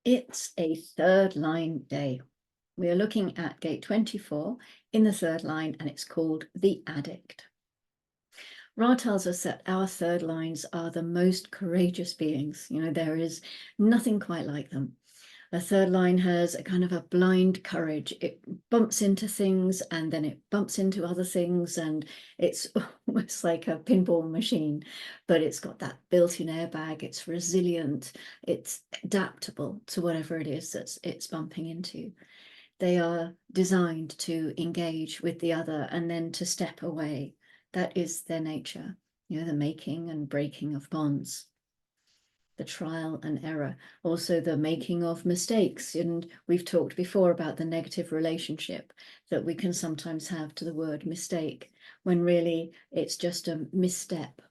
It's a third line day. We are looking at gate 24 in the third line, and it's called the Addict. Ra tells us that our third lines are the most courageous beings. There is nothing quite like them. A third line has a kind of a blind courage. It bumps into things and then it bumps into other things, and it's almost like a pinball machine, but it's got that built-in airbag. It's resilient. It's adaptable to whatever it is that it's bumping into. They are designed to engage with the other and then to step away. That is their nature, the making and breaking of bonds, the trial and error, also the making of mistakes. And we've talked before about the negative relationship that we can sometimes have to the word mistake, when really it's just a misstep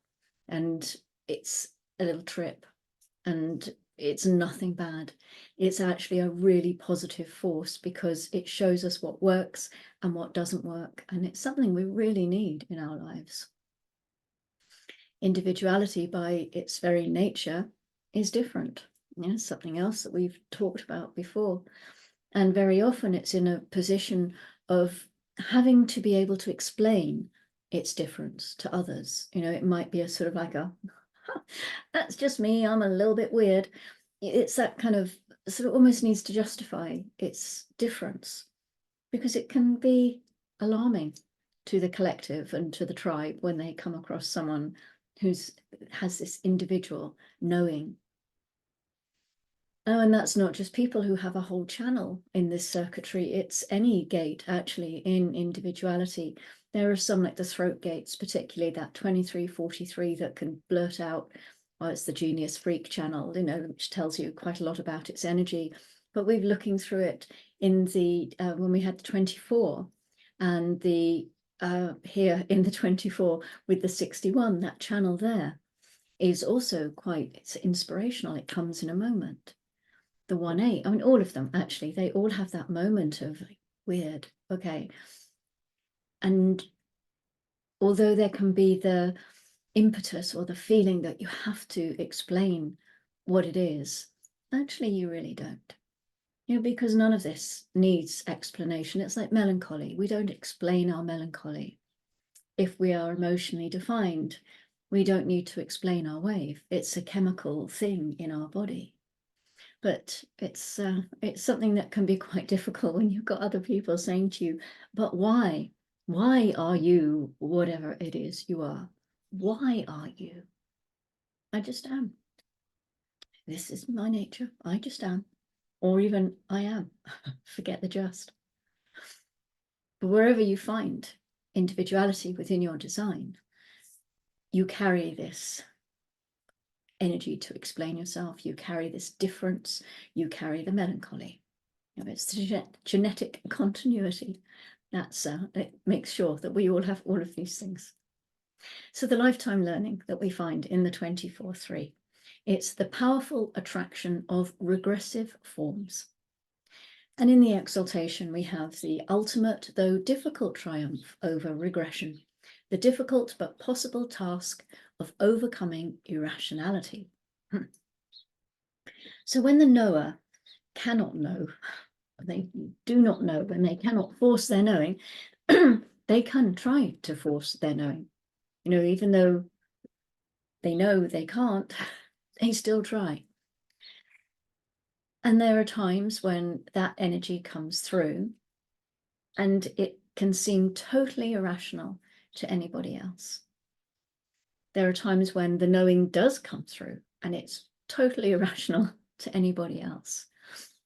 and it's a little trip and it's nothing bad. It's actually a really positive force because it shows us what works and what doesn't work. And it's something we really need in our lives. Individuality, by its very nature, is different. Something else that we've talked about before. And very often it's in a position of having to be able to explain its difference to others. It might be a sort of like that's just me, I'm a little bit weird. It's that kind of sort of almost needs to justify its difference, because it can be alarming to the collective and to the tribe when they come across someone has this individual knowing. Oh, and that's not just people who have a whole channel in this circuitry. It's any gate, actually, in individuality. There are some, like the throat gates, particularly that 2343, that can blurt out, well, it's the genius freak channel, which tells you quite a lot about its energy. But we're looking through it in the, when we had the 24 and the, here in the 24 with the 61, that channel there is also it's inspirational. It comes in a moment. The 1-8, I mean, all of them, actually, they all have that moment of like, weird, okay. And although there can be the impetus or the feeling that you have to explain what it is, actually, you really don't. Because none of this needs explanation. It's like melancholy. We don't explain our melancholy. If we are emotionally defined, we don't need to explain our wave. It's a chemical thing in our body. But it's something that can be quite difficult when you've got other people saying to you, but why? Why are you whatever it is you are? Why are you? I just am. This is my nature. I just am. Or even I am. Forget the just. But wherever you find individuality within your design, you carry this energy to explain yourself. You carry this difference. You carry the melancholy. It's the genetic continuity. It makes sure that we all have all of these things. So the lifetime learning that we find in the 24-3, it's the powerful attraction of regressive forms. And in the exaltation, we have the ultimate, though difficult, triumph over regression, the difficult but possible task of overcoming irrationality. So when the knower cannot know, they do not know, and they cannot force their knowing, they can try to force their knowing. Even though they know they can't, they still try. And there are times when that energy comes through and it can seem totally irrational to anybody else. There are times when the knowing does come through and it's totally irrational to anybody else.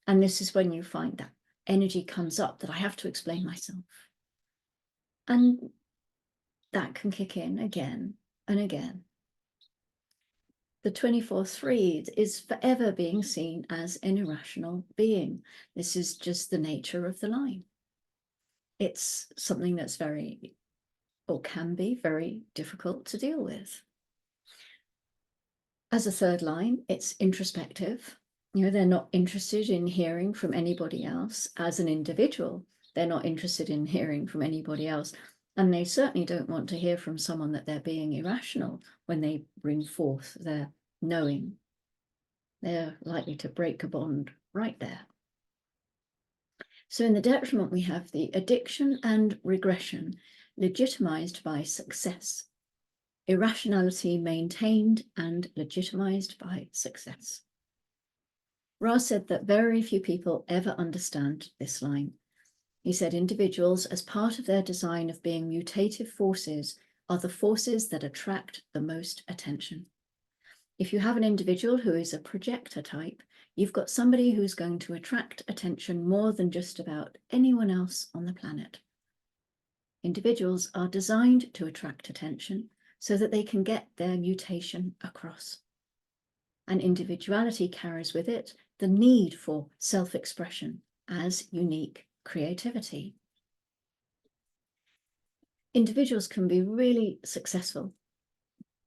And this is when you find that energy comes up that I have to explain myself. And that can kick in again and again. The 24-3 is forever being seen as an irrational being. This is just the nature of the line. It's something that's very, or can be very difficult to deal with. As a third line, it's introspective. They're not interested in hearing from anybody else. As an individual, they're not interested in hearing from anybody else. And they certainly don't want to hear from someone that they're being irrational when they bring forth their knowing. They're likely to break a bond right there. So in the detriment, we have the addiction and regression legitimized by success. Irrationality maintained and legitimized by success. Ra said that very few people ever understand this line. He said individuals, as part of their design of being mutative forces, are the forces that attract the most attention. If you have an individual who is a projector type, you've got somebody who's going to attract attention more than just about anyone else on the planet. Individuals are designed to attract attention so that they can get their mutation across. And individuality carries with it the need for self-expression as unique creativity. Individuals can be really successful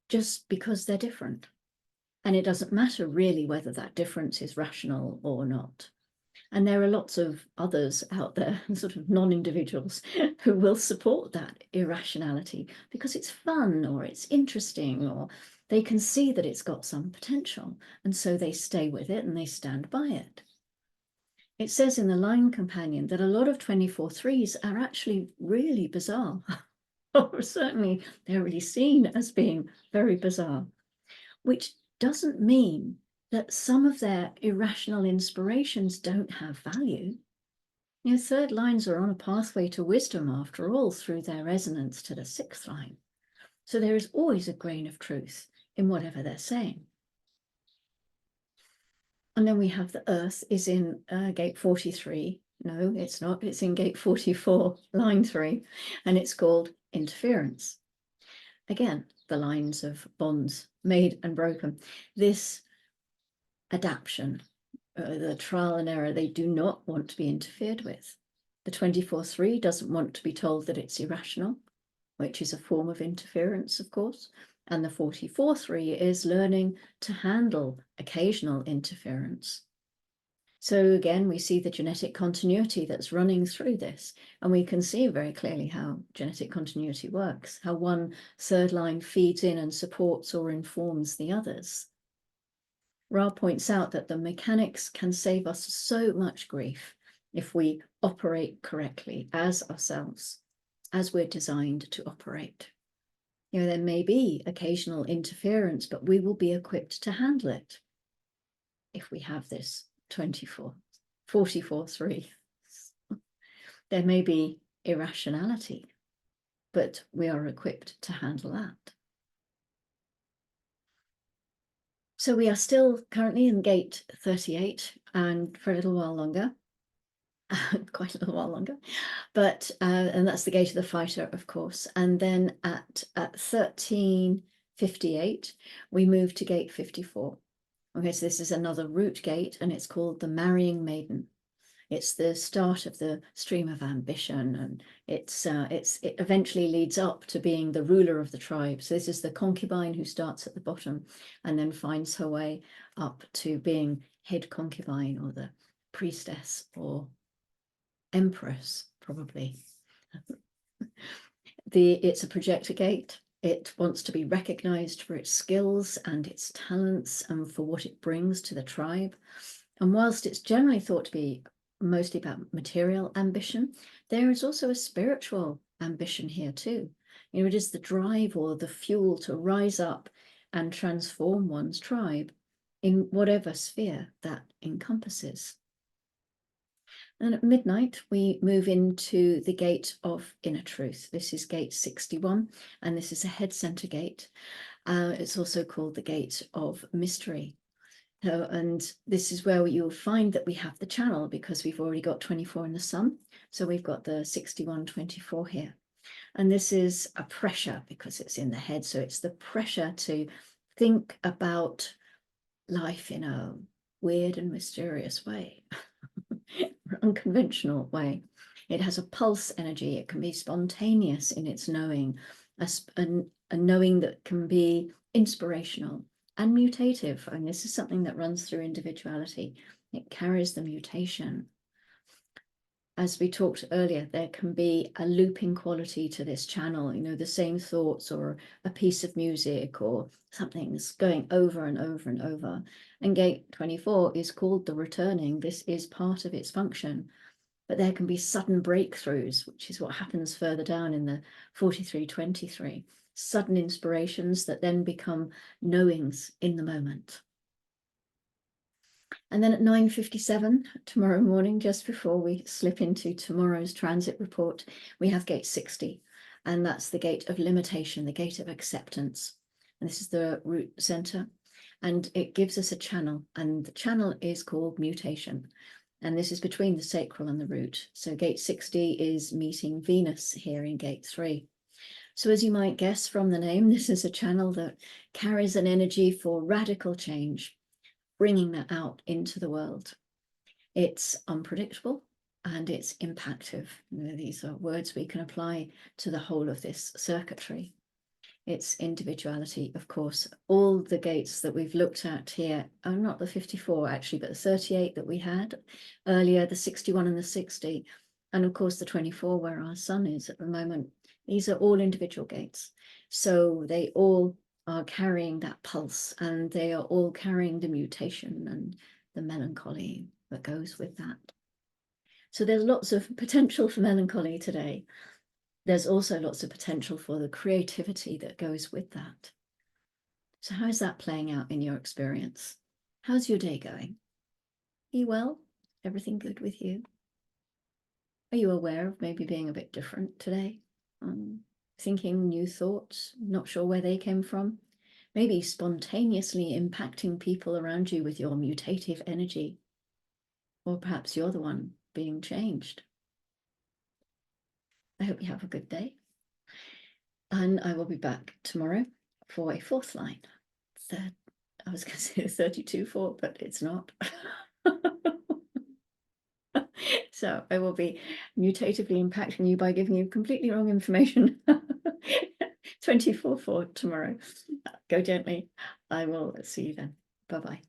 just because they're different. And it doesn't matter really whether that difference is rational or not. And there are lots of others out there, sort of non-individuals, who will support that irrationality because it's fun or it's interesting, or they can see that it's got some potential. And so they stay with it and they stand by it. It says in the line companion that a lot of 24/3s are actually really bizarre. Or certainly they're really seen as being very bizarre, which doesn't mean that some of their irrational inspirations don't have value. You know, third lines are on a pathway to wisdom, after all, through their resonance to the sixth line. So there is always a grain of truth in whatever they're saying. And then we have the Earth is in gate 43. No, it's not. It's in gate 44, line 3, and it's called interference. Again, the lines of bonds made and broken. This adaptation, the trial and error, they do not want to be interfered with. The 24/3 doesn't want to be told that it's irrational, which is a form of interference, of course. And the 44/3 is learning to handle occasional interference. So again, we see the genetic continuity that's running through this, and we can see very clearly how genetic continuity works, how one third line feeds in and supports or informs the others. Ra points out that the mechanics can save us so much grief if we operate correctly as ourselves, as we're designed to operate. You know, there may be occasional interference, but we will be equipped to handle it if we have this 44/3. There may be irrationality, but we are equipped to handle that. So we are still currently in gate 38, and for a little while longer, quite a little while longer, but and that's the gate of the fighter, of course. And then at 13:58, we move to gate 54. Okay, so this is another root gate, and it's called the Marrying Maiden. It's the start of the stream of ambition, and it eventually leads up to being the ruler of the tribe. So this is the concubine who starts at the bottom and then finds her way up to being head concubine, or the priestess, or empress, probably. It's a projector gate. It wants to be recognized for its skills and its talents and for what it brings to the tribe. And whilst it's generally thought to be mostly about material ambition, there is also a spiritual ambition here too. You know, it is the drive or the fuel to rise up and transform one's tribe in whatever sphere that encompasses. And at midnight, we move into the gate of inner truth. This is gate 61, and this is a head center gate. It's also called the gate of mystery. And this is where you'll find that we have the channel, because we've already got 24 in the sun. So we've got the 61/24 here. And this is a pressure because it's in the head. So it's the pressure to think about life in a weird and mysterious way, unconventional way. It has a pulse energy. It can be spontaneous in its knowing, a knowing that can be inspirational and mutative. And this is something that runs through individuality. It carries the mutation. as we talked earlier, there can be a looping quality to this channel, the same thoughts or a piece of music or something's going over and over and over. And gate 24 is called the returning. This is part of its function. But there can be sudden breakthroughs, which is what happens further down in the 4323. Sudden inspirations that then become knowings in the moment. And then at 9:57 tomorrow morning, just before we slip into tomorrow's transit report, we have gate 60. And that's the gate of limitation, the gate of acceptance. And this is the root center. And it gives us a channel. And the channel is called mutation. And this is between the sacral and the root. So gate 60 is meeting Venus here in gate 3. So as you might guess from the name, this is a channel that carries an energy for radical change, bringing that out into the world. It's unpredictable and it's impactive. These are words we can apply to the whole of this circuitry. It's individuality, of course. All the gates that we've looked at here are not the 54 actually, but the 38 that we had earlier, the 61 and the 60, and of course the 24 where our sun is at the moment. These are all individual gates. So they all are carrying that pulse, and they are all carrying the mutation and the melancholy that goes with that. So there's lots of potential for melancholy today. There's also lots of potential for the creativity that goes with that. So how is that playing out in your experience? How's your day going? Are you well? Everything good with you? Are you aware of maybe being a bit different today? Thinking new thoughts, not sure where they came from? Maybe spontaneously impacting people around you with your mutative energy. Or perhaps you're the one being changed. I hope you have a good day. And I will be back tomorrow for a fourth line. I was going to say 32-4, but it's not. So I will be mutatively impacting you by giving you completely wrong information. 24-4 tomorrow. Go gently. I will see you then. Bye-bye.